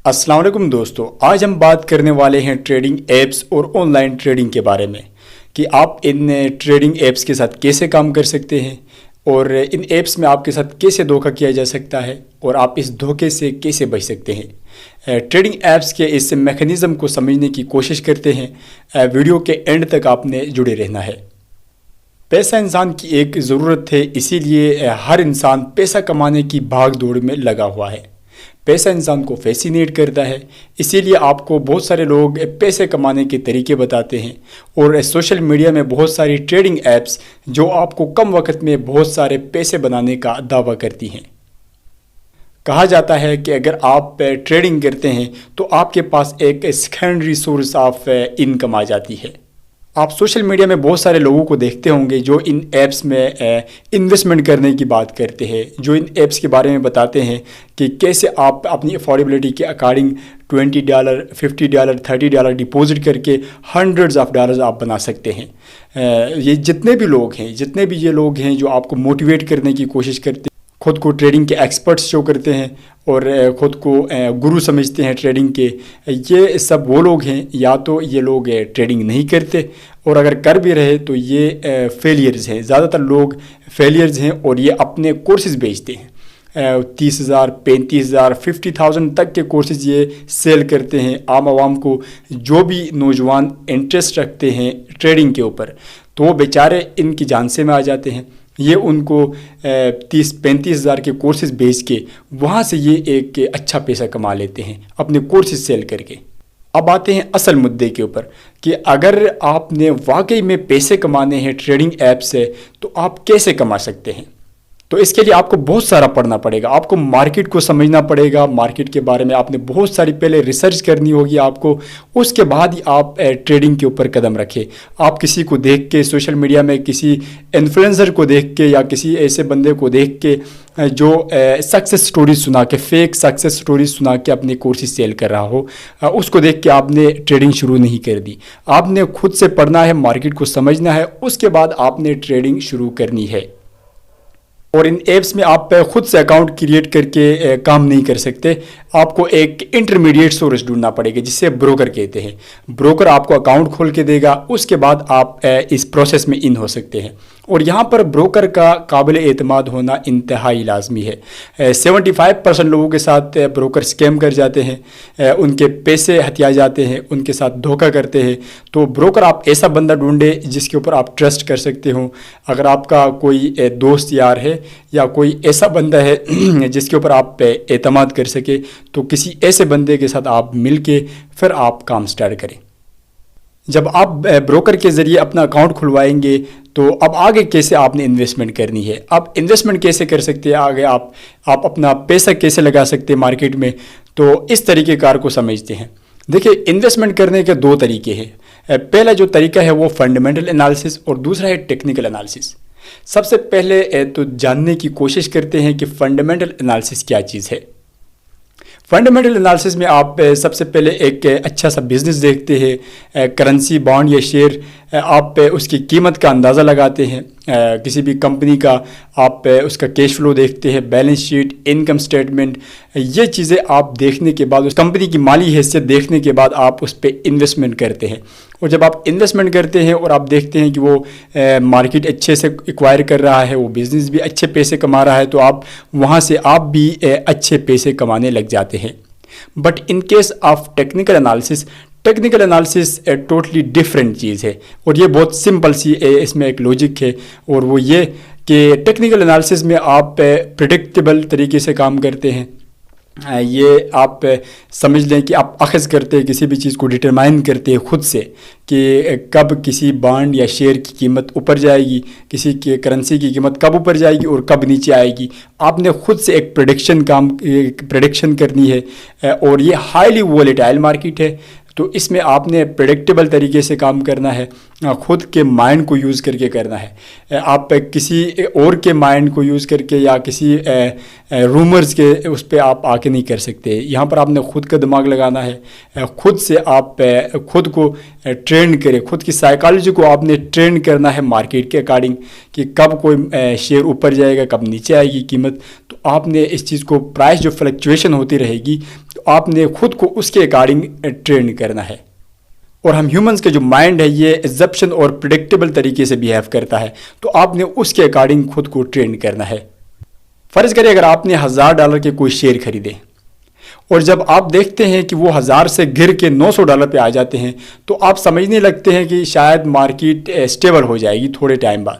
السلام علیکم دوستو، آج ہم بات کرنے والے ہیں ٹریڈنگ ایپس اور آن لائن ٹریڈنگ کے بارے میں کہ آپ ان ٹریڈنگ ایپس کے ساتھ کیسے کام کر سکتے ہیں اور ان ایپس میں آپ کے ساتھ کیسے دھوکہ کیا جا سکتا ہے اور آپ اس دھوکے سے کیسے بچ سکتے ہیں۔ ٹریڈنگ ایپس کے اس میکانزم کو سمجھنے کی کوشش کرتے ہیں۔ ویڈیو کے اینڈ تک آپ نے جڑے رہنا ہے۔ پیسہ انسان کی ایک ضرورت ہے، اسی لیے ہر انسان پیسہ کمانے کی بھاگ دوڑ میں لگا ہوا ہے۔ پیسہ انسان کو فیسینیٹ کرتا ہے، اسی لیے آپ کو بہت سارے لوگ پیسے کمانے کے طریقے بتاتے ہیں اور سوشل میڈیا میں بہت ساری ٹریڈنگ ایپس جو آپ کو کم وقت میں بہت سارے پیسے بنانے کا دعویٰ کرتی ہیں۔ کہا جاتا ہے کہ اگر آپ ٹریڈنگ کرتے ہیں تو آپ کے پاس ایک سیکنڈری سورس آف انکم آ جاتی ہے۔ آپ سوشل میڈیا میں بہت سارے لوگوں کو دیکھتے ہوں گے جو ان ایپس میں انویسٹمنٹ کرنے کی بات کرتے ہیں، جو ان ایپس کے بارے میں بتاتے ہیں کہ کیسے آپ اپنی افورڈیبلٹی کے اکارڈنگ $20، $50، $30 ڈپازٹ کر کے ہنڈریڈز آف ڈالرز آپ بنا سکتے ہیں۔ یہ جتنے بھی یہ لوگ ہیں جو آپ کو موٹیویٹ کرنے کی کوشش کرتے ہیں، خود کو ٹریڈنگ کے ایکسپرٹس شو کرتے ہیں اور خود کو گرو سمجھتے ہیں ٹریڈنگ کے، یہ سب وہ لوگ ہیں یا تو یہ لوگ ٹریڈنگ نہیں کرتے اور اگر کر بھی رہے تو یہ فیلیئرز ہیں۔ زیادہ تر لوگ فیلیئرز ہیں اور یہ اپنے کورسز بیچتے ہیں۔ 30,000، 35,000، 50,000 تک کے کورسز یہ سیل کرتے ہیں عام عوام کو۔ جو بھی نوجوان انٹرسٹ رکھتے ہیں ٹریڈنگ کے اوپر تو وہ بیچارے ان کی جان سے میں آ جاتے ہیں۔ یہ ان کو 30-35,000 کے کورسز بیچ کے وہاں سے یہ ایک اچھا پیسہ کما لیتے ہیں اپنے کورسز سیل کر کے۔ اب آتے ہیں اصل مدعے کے اوپر کہ اگر آپ نے واقعی میں پیسے کمانے ہیں ٹریڈنگ ایپ سے تو آپ کیسے کما سکتے ہیں۔ تو اس کے لیے آپ کو بہت سارا پڑھنا پڑے گا، آپ کو مارکیٹ کو سمجھنا پڑے گا، مارکیٹ کے بارے میں آپ نے بہت ساری پہلے ریسرچ کرنی ہوگی آپ کو، اس کے بعد ہی آپ ٹریڈنگ کے اوپر قدم رکھیں۔ آپ کسی کو دیکھ کے سوشل میڈیا میں کسی انفلوئنسر کو دیکھ کے یا کسی ایسے بندے کو دیکھ کے جو سکسیس سٹوریز سنا کے، فیک سکسیس سٹوریز سنا کے اپنے کورسز سیل کر رہا ہو، اس کو دیکھ کے آپ نے ٹریڈنگ شروع نہیں کر دی۔ آپ نے خود سے پڑھنا ہے، مارکیٹ کو سمجھنا ہے، اس کے بعد آپ نے ٹریڈنگ شروع کرنی ہے۔ اور ان ایپس میں آپ خود سے اکاؤنٹ کریٹ کر کے کام نہیں کر سکتے، آپ کو ایک انٹرمیڈیٹ سورس ڈھونڈنا پڑے گا جسے بروکر کہتے ہیں۔ بروکر آپ کو اکاؤنٹ کھول کے دے گا، اس کے بعد آپ اس پروسیس میں ان ہو سکتے ہیں۔ اور یہاں پر بروکر کا قابل اعتماد ہونا انتہائی لازمی ہے۔ 75% لوگوں کے ساتھ بروکر اسکیم کر جاتے ہیں، ان کے پیسے ہتھیا جاتے ہیں، ان کے ساتھ دھوکہ کرتے ہیں۔ تو بروکر آپ ایسا بندہ ڈھونڈے جس کے اوپر آپ ٹرسٹ کر سکتے ہوں۔ اگر آپ کا کوئی دوست یار ہے یا کوئی ایسا بندہ ہے جس کے اوپر آپ اعتماد کر سکے تو کسی ایسے بندے کے ساتھ آپ مل کے پھر آپ کام سٹارٹ کریں۔ جب آپ بروکر کے ذریعے اپنا اکاؤنٹ کھلوائیں گے تو اب آگے کیسے آپ نے انویسٹمنٹ کرنی ہے، اب انویسٹمنٹ کیسے کر سکتے ہیں، آگے آپ اپنا پیسہ کیسے لگا سکتے ہیں مارکیٹ میں، تو اس طریقہ کار کو سمجھتے ہیں۔ دیکھیں، انویسٹمنٹ کرنے کے دو طریقے ہیں۔ پہلا جو طریقہ ہے وہ فنڈامنٹل انالیسس اور دوسرا ہے ٹیکنیکل انالیسس۔ سب سے پہلے تو جاننے کی کوشش کرتے ہیں کہ فنڈامنٹل انالیسس کیا چیز ہے۔ فنڈامنٹل انالیسس میں آپ سب سے پہلے ایک اچھا سا بزنس دیکھتے ہیں، کرنسی، بانڈ یا شیئر، آپ اس کی قیمت کا اندازہ لگاتے ہیں۔ کسی بھی کمپنی کا آپ اس کا کیش فلو دیکھتے ہیں، بیلنس شیٹ، انکم سٹیٹمنٹ، یہ چیزیں آپ دیکھنے کے بعد، اس کمپنی کی مالی حیثیت دیکھنے کے بعد آپ اس پہ انویسٹمنٹ کرتے ہیں۔ اور جب آپ انویسٹمنٹ کرتے ہیں اور آپ دیکھتے ہیں کہ وہ مارکیٹ اچھے سے ایکوائر کر رہا ہے، وہ بزنس بھی اچھے پیسے کما رہا ہے، تو آپ وہاں سے آپ بھی اچھے پیسے کمانے لگ جاتے ہیں۔ But in case of technical analysis totally different چیز ہے، اور یہ بہت سمپل سی اس میں ایک لوجک ہے، اور وہ یہ کہ ٹیکنیکل انالیسس میں آپ پریڈکٹیبل طریقے سے کام کرتے ہیں۔ یہ آپ سمجھ لیں کہ آپ اخذ کرتے ہیں، کسی بھی چیز کو ڈٹرمائن کرتے ہیں خود سے کہ کب کسی بانڈ یا شیئر کی قیمت اوپر جائے گی، کسی کی کرنسی کی قیمت کب اوپر جائے گی اور کب نیچے آئے گی۔ آپ نے خود سے ایک پریڈکشن کرنی ہے، اور یہ ہائیلی وولیٹائل مارکیٹ ہے، تو اس میں آپ نے پریڈکٹیبل طریقے سے کام کرنا ہے، خود کے مائنڈ کو یوز کر کے کرنا ہے۔ آپ کسی اور کے مائنڈ کو یوز کر کے یا کسی رومرز کے اس پہ آپ آ کے نہیں کر سکتے۔ یہاں پر آپ نے خود کا دماغ لگانا ہے، خود سے آپ خود کو ٹرین کریں، خود کی سائیکالوجی کو آپ نے ٹرین کرنا ہے مارکیٹ کے اکارڈنگ کہ کب کوئی شیئر اوپر جائے گا، کب نیچے آئے گی قیمت۔ تو آپ نے اس چیز کو پرائس جو فلکچویشن ہوتی رہے گی تو آپ نے خود کو اس کے اکارڈنگ ٹرین کرنا ہے۔ اور ہم ہیومنز کے جو مائنڈ ہے یہ ایگزپشن اور پریڈکٹیبل طریقے سے بیہیو کرتا ہے، تو آپ نے اس کے اکارڈنگ خود کو ٹرین کرنا ہے۔ فرض کریں اگر آپ نے $1000 کے کوئی شیئر خریدے اور جب آپ دیکھتے ہیں کہ وہ 1000 سے گر کے $900 پہ آ جاتے ہیں تو آپ سمجھنے لگتے ہیں کہ شاید مارکیٹ اسٹیبل ہو جائے گی تھوڑے ٹائم بعد،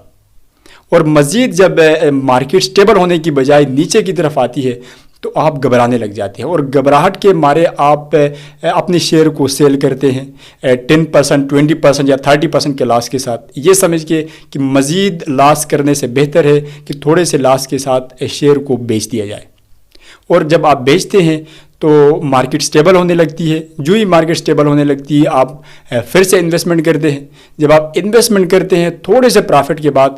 اور مزید جب مارکیٹ اسٹیبل ہونے کی بجائے نیچے کی طرف آتی ہے تو آپ گھبرانے لگ جاتے ہیں، اور گھبراہٹ کے مارے آپ اپنے شیئر کو سیل کرتے ہیں 10%، 20% یا 30% کے لاس کے ساتھ، یہ سمجھ کے کہ مزید لاس کرنے سے بہتر ہے کہ تھوڑے سے لاس کے ساتھ شیئر کو بیچ دیا جائے۔ اور جب آپ بیچتے ہیں تو مارکیٹ سٹیبل ہونے لگتی ہے، جو ہی مارکیٹ سٹیبل ہونے لگتی ہے آپ پھر سے انویسٹمنٹ کرتے ہیں۔ جب آپ انویسٹمنٹ کرتے ہیں تھوڑے سے پرافٹ کے بعد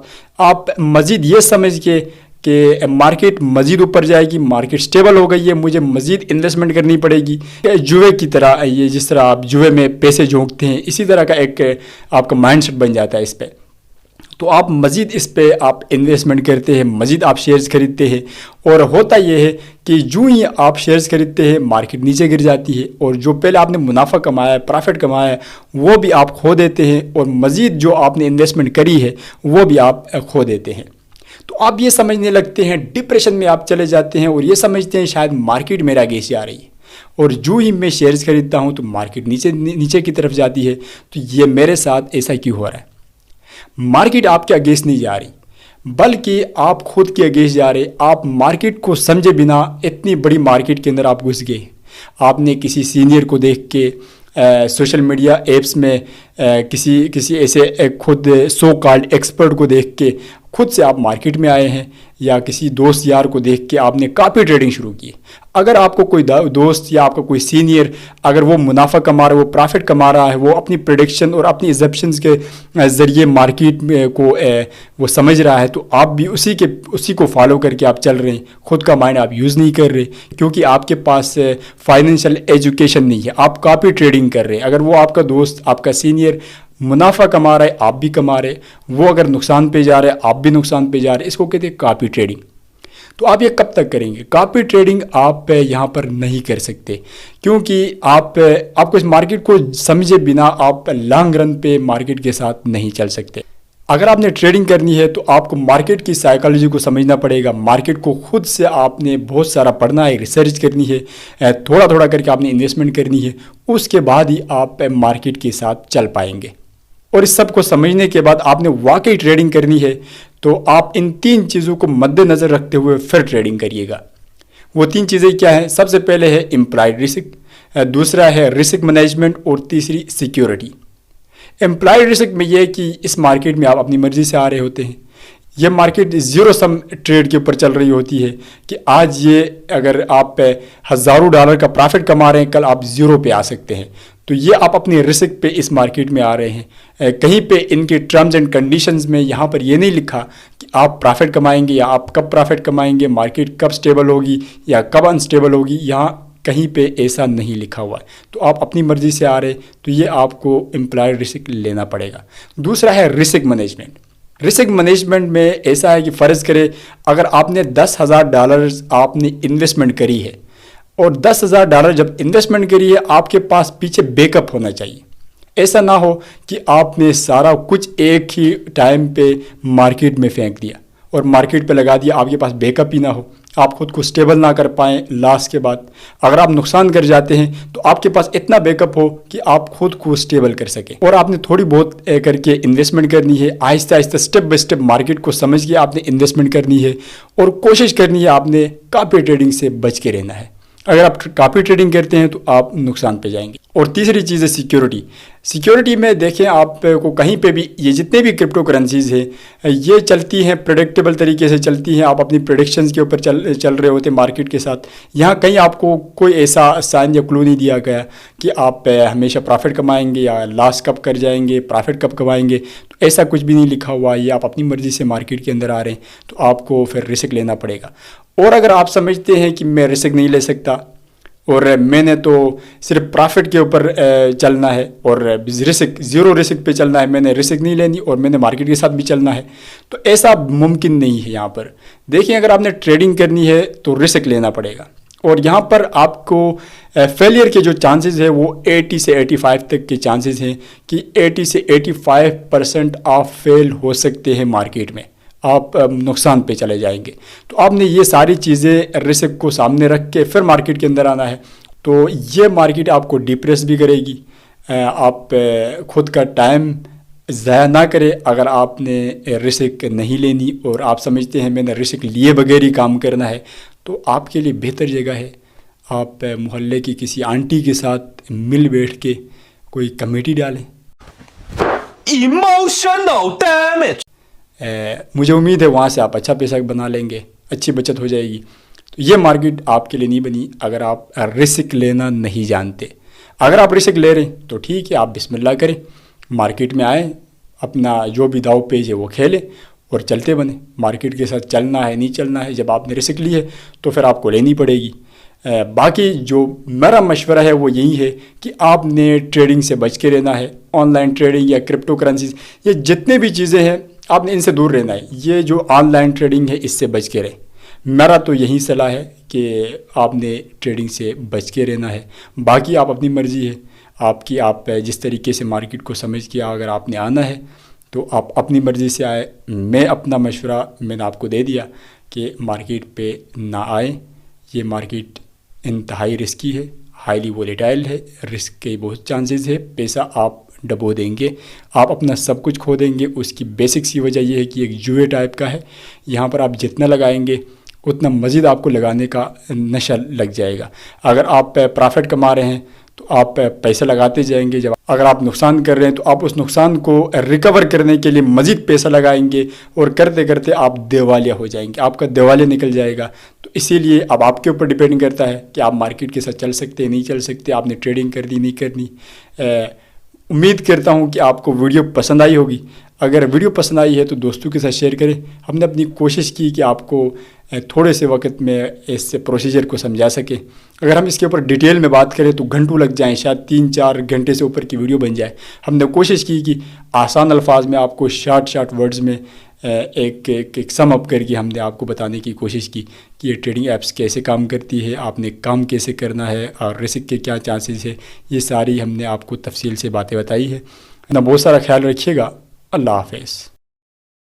آپ مزید یہ سمجھ کے کہ مارکیٹ مزید اوپر جائے گی، مارکیٹ سٹیبل ہو گئی ہے، مجھے مزید انویسٹمنٹ کرنی پڑے گی، جوئے کی طرح، یہ جس طرح آپ جوئے میں پیسے جھونکتے ہیں اسی طرح کا ایک آپ کا مائنڈ سیٹ بن جاتا ہے اس پہ۔ تو آپ مزید اس پہ آپ انویسٹمنٹ کرتے ہیں، مزید آپ شیئرز خریدتے ہیں، اور ہوتا یہ ہے کہ جو ہی آپ شیئرز خریدتے ہیں مارکیٹ نیچے گر جاتی ہے، اور جو پہلے آپ نے منافع کمایا ہے، پرافٹ کمایا ہے، وہ بھی آپ کھو دیتے ہیں، اور مزید جو آپ نے انویسٹمنٹ کری ہے وہ بھی آپ کھو دیتے ہیں۔ تو آپ یہ سمجھنے لگتے ہیں، ڈپریشن میں آپ چلے جاتے ہیں، اور یہ سمجھتے ہیں شاید مارکیٹ میرا اگینسٹ آ رہی ہے، اور جو ہی میں شیئرز خریدتا ہوں تو مارکیٹ نیچے کی طرف جاتی ہے، تو یہ میرے ساتھ ایسا کیوں ہو رہا ہے؟ مارکیٹ آپ کے اگینسٹ نہیں جا رہی بلکہ آپ خود کے اگینسٹ جا رہے۔ آپ مارکیٹ کو سمجھے بنا اتنی بڑی مارکیٹ کے اندر آپ گھس گئے۔ آپ نے کسی سینئر کو دیکھ کے سوشل میڈیا ایپس میں کسی ایسے خود سو کالڈ ایکسپرٹ کو دیکھ کے خود سے آپ مارکیٹ میں آئے ہیں، یا کسی دوست یار کو دیکھ کے آپ نے کاپی ٹریڈنگ شروع کی۔ اگر آپ کو کوئی دوست یا آپ کا کوئی سینئر اگر وہ منافع کما رہا ہے، وہ پرافٹ کما رہا ہے، وہ اپنی پریڈکشن اور اپنی ایگزپشنز کے ذریعے مارکیٹ کو وہ سمجھ رہا ہے، تو آپ بھی اسی کو فالو کر کے آپ چل رہے ہیں، خود کا مائنڈ آپ یوز نہیں کر رہے، کیونکہ آپ کے پاس فائنینشیل ایجوکیشن نہیں ہے، آپ کاپی ٹریڈنگ کر رہے ہیں۔ اگر وہ آپ کا دوست، آپ کا سینئر منافع کما رہا ہے، آپ بھی کما رہے، وہ اگر نقصان پہ جا رہے ہیں، آپ بھی نقصان پہ جا رہے، اس کو کہتے ہیں کاپی ٹریڈنگ۔ تو آپ یہ کب تک کریں گے؟ کاپی ٹریڈنگ آپ یہاں پر نہیں کر سکتے، کیونکہ آپ کو اس مارکیٹ کو سمجھے بنا آپ لانگ رن پہ مارکیٹ کے ساتھ نہیں چل سکتے۔ اگر آپ نے ٹریڈنگ کرنی ہے تو آپ کو مارکیٹ کی سائیکالوجی کو سمجھنا پڑے گا، مارکیٹ کو خود سے آپ نے بہت سارا پڑھنا ہے، ریسرچ کرنی ہے، تھوڑا تھوڑا کر کے آپ نے انویسٹمنٹ کرنی ہے، اس کے بعد ہی آپ مارکیٹ کے ساتھ چل پائیں گے۔ اور اس سب کو سمجھنے کے بعد آپ نے واقعی ٹریڈنگ کرنی ہے تو آپ ان 3 چیزوں کو مد نظر رکھتے ہوئے پھر ٹریڈنگ کریے گا۔ وہ 3 چیزیں کیا ہیں؟ سب سے پہلے ہے امپلائڈ رسک، دوسرا ہے رسک مینجمنٹ، اور تیسری سیکیورٹی۔ امپلائڈ رسک میں یہ کہ اس مارکیٹ میں آپ اپنی مرضی سے آ رہے ہوتے ہیں، یہ مارکیٹ زیرو سم ٹریڈ کے اوپر چل رہی ہوتی ہے کہ آج یہ اگر آپ $1000 کا پرافٹ کما رہے ہیں، کل آپ زیرو پہ آ سکتے ہیں، تو یہ آپ اپنی رسک پہ اس مارکیٹ میں آ رہے ہیں۔ کہیں پہ ان کے ٹرمز اینڈ کنڈیشنز میں یہاں پر یہ نہیں لکھا کہ آپ پرافٹ کمائیں گے یا آپ کب پرافٹ کمائیں گے، مارکیٹ کب سٹیبل ہوگی یا کب انسٹیبل ہوگی، یہاں کہیں پہ ایسا نہیں لکھا ہوا ہے۔ تو آپ اپنی مرضی سے آ رہے، تو یہ آپ کو امپلائڈ رسک لینا پڑے گا۔ دوسرا ہے رسک مینجمنٹ۔ رسک مینجمنٹ میں ایسا ہے کہ فرض کرے اگر آپ نے $10,000 آپ نے انویسٹمنٹ کری ہے، اور $10,000 جب انویسٹمنٹ کری ہے آپ کے پاس پیچھے بیک اپ ہونا چاہیے۔ ایسا نہ ہو کہ آپ نے سارا کچھ ایک ہی ٹائم پہ مارکیٹ میں پھینک دیا اور مارکیٹ پہ لگا دیا، آپ کے پاس بیک اپ ہی نہ ہو، آپ خود کو سٹیبل نہ کر پائیں لاس کے بعد۔ اگر آپ نقصان کر جاتے ہیں تو آپ کے پاس اتنا بیک اپ ہو کہ آپ خود کو سٹیبل کر سکیں، اور آپ نے تھوڑی بہت کر کے انویسٹمنٹ کرنی ہے، آہستہ آہستہ سٹیپ بائی سٹیپ مارکیٹ کو سمجھ کے آپ نے انویسٹمنٹ کرنی ہے، اور کوشش کرنی ہے آپ نے کاپی ٹریڈنگ سے بچ کے رہنا ہے۔ اگر آپ کاپی ٹریڈنگ کرتے ہیں تو آپ نقصان پہ جائیں گے۔ اور تیسری چیز ہے سیکیورٹی۔ سیکیورٹی میں دیکھیں آپ کو کہیں پہ بھی یہ جتنے بھی کرپٹو کرنسیز ہیں یہ چلتی ہیں پریڈکٹیبل طریقے سے چلتی ہیں، آپ اپنی پریڈکشنز کے اوپر چل رہے ہوتے ہیں مارکیٹ کے ساتھ۔ یہاں کہیں آپ کو کوئی ایسا سائن یا کلو نہیں دیا گیا کہ آپ ہمیشہ پرافٹ کمائیں گے یا لاس کب کر جائیں گے، پرافٹ کب کمائیں گے، تو ایسا کچھ بھی نہیں لکھا ہوا ہے۔ یہ آپ اپنی مرضی سے مارکیٹ کے اندر آ رہے ہیں تو آپ کو پھر رسک لینا پڑے گا۔ اور اگر آپ سمجھتے ہیں کہ میں رسک نہیں لے سکتا اور میں نے تو صرف پرافٹ کے اوپر چلنا ہے اور زیرو رسک پہ چلنا ہے، میں نے رسک نہیں لینی اور میں نے مارکیٹ کے ساتھ بھی چلنا ہے، تو ایسا ممکن نہیں ہے۔ یہاں پر دیکھیں اگر آپ نے ٹریڈنگ کرنی ہے تو رسک لینا پڑے گا، اور یہاں پر آپ کو فیلئر کے جو چانسز ہے وہ 80 سے 85 تک کے چانسز ہیں کہ 80 سے 85% آپ فیل ہو سکتے ہیں مارکیٹ میں، آپ نقصان پہ چلے جائیں گے۔ تو آپ نے یہ ساری چیزیں رسک کو سامنے رکھ کے پھر مارکیٹ کے اندر آنا ہے، تو یہ مارکیٹ آپ کو ڈپریس بھی کرے گی۔ آپ خود کا ٹائم ضائع نہ کرے اگر آپ نے رسک نہیں لینی اور آپ سمجھتے ہیں میں نے رسک لیے بغیر ہی کام کرنا ہے، تو آپ کے لیے بہتر جگہ ہے آپ محلے کی کسی آنٹی کے ساتھ مل بیٹھ کے کوئی کمیٹی ڈالیں۔ Emotional damage. مجھے امید ہے وہاں سے آپ اچھا پیسہ بنا لیں گے، اچھی بچت ہو جائے گی۔ تو یہ مارکیٹ آپ کے لیے نہیں بنی اگر آپ رسک لینا نہیں جانتے۔ اگر آپ رسک لے رہے ہیں تو ٹھیک ہے، آپ بسم اللہ کریں، مارکیٹ میں آئیں، اپنا جو بھی داؤ پیچ ہے وہ کھیلیں اور چلتے بنیں۔ مارکیٹ کے ساتھ چلنا ہے نہیں چلنا ہے، جب آپ نے رسک لی ہے تو پھر آپ کو لینی پڑے گی۔ باقی جو میرا مشورہ ہے وہ یہی ہے کہ آپ نے ٹریڈنگ سے بچ کے رہنا ہے۔ آن لائن ٹریڈنگ یا کرپٹو کرنسیز، یہ جتنے بھی چیزیں ہیں آپ نے ان سے دور رہنا ہے۔ یہ جو آن لائن ٹریڈنگ ہے اس سے بچ کے رہیں۔ میرا تو یہی صلاح ہے کہ آپ نے ٹریڈنگ سے بچ کے رہنا ہے۔ باقی آپ اپنی مرضی ہے آپ کی، آپ جس طریقے سے مارکیٹ کو سمجھ کے اگر آپ نے آنا ہے تو آپ اپنی مرضی سے آئے۔ میں اپنا مشورہ میں نے آپ کو دے دیا کہ مارکیٹ پہ نہ آئیں، یہ مارکیٹ انتہائی رسکی ہے، ہائیلی وولیٹائل ہے، رسک کے بہت چانسز ہے، پیسہ آپ ڈبو دیں گے، آپ اپنا سب کچھ کھو دیں گے۔ اس کی بیسک سی وجہ یہ ہے کہ ایک جوئے ٹائپ کا ہے، یہاں پر آپ جتنا لگائیں گے اتنا مزید آپ کو لگانے کا نشہ لگ جائے گا۔ اگر آپ پرافٹ کما رہے ہیں تو آپ پیسہ لگاتے جائیں گے، اگر آپ نقصان کر رہے ہیں تو آپ اس نقصان کو ریکور کرنے کے لیے مزید پیسہ لگائیں گے اور کرتے کرتے آپ دیوالیہ ہو جائیں گے، آپ کا دیوالیہ نکل جائے گا۔ تو اسی لیے اب آپ کے اوپر ڈیپینڈ کرتا ہے کہ آپ مارکیٹ کے ساتھ چل سکتے نہیں چل سکتے، آپ نے ٹریڈنگ کرنی نہیں کرنی۔ امید کرتا ہوں کہ آپ کو ویڈیو پسند آئی ہوگی۔ اگر ویڈیو پسند آئی ہے تو دوستوں کے ساتھ شیئر کریں۔ ہم نے اپنی کوشش کی کہ آپ کو تھوڑے سے وقت میں اس پروسیجر کو سمجھا سکیں۔ اگر ہم اس کے اوپر ڈیٹیل میں بات کریں تو گھنٹوں لگ جائیں، شاید 3-4 گھنٹے سے اوپر کی ویڈیو بن جائے۔ ہم نے کوشش کی کہ آسان الفاظ میں آپ کو شارٹ ورڈز میں ایک سم اپ کر کے ہم نے آپ کو بتانے کی کوشش کی کہ یہ ٹریڈنگ ایپس کیسے کام کرتی ہے، آپ نے کام کیسے کرنا ہے اور رسک کے کیا چانسز ہے، یہ ساری ہم نے آپ کو تفصیل سے باتیں بتائی ہے۔ اپنا بہت سارا خیال رکھیے گا۔ اللہ حافظ۔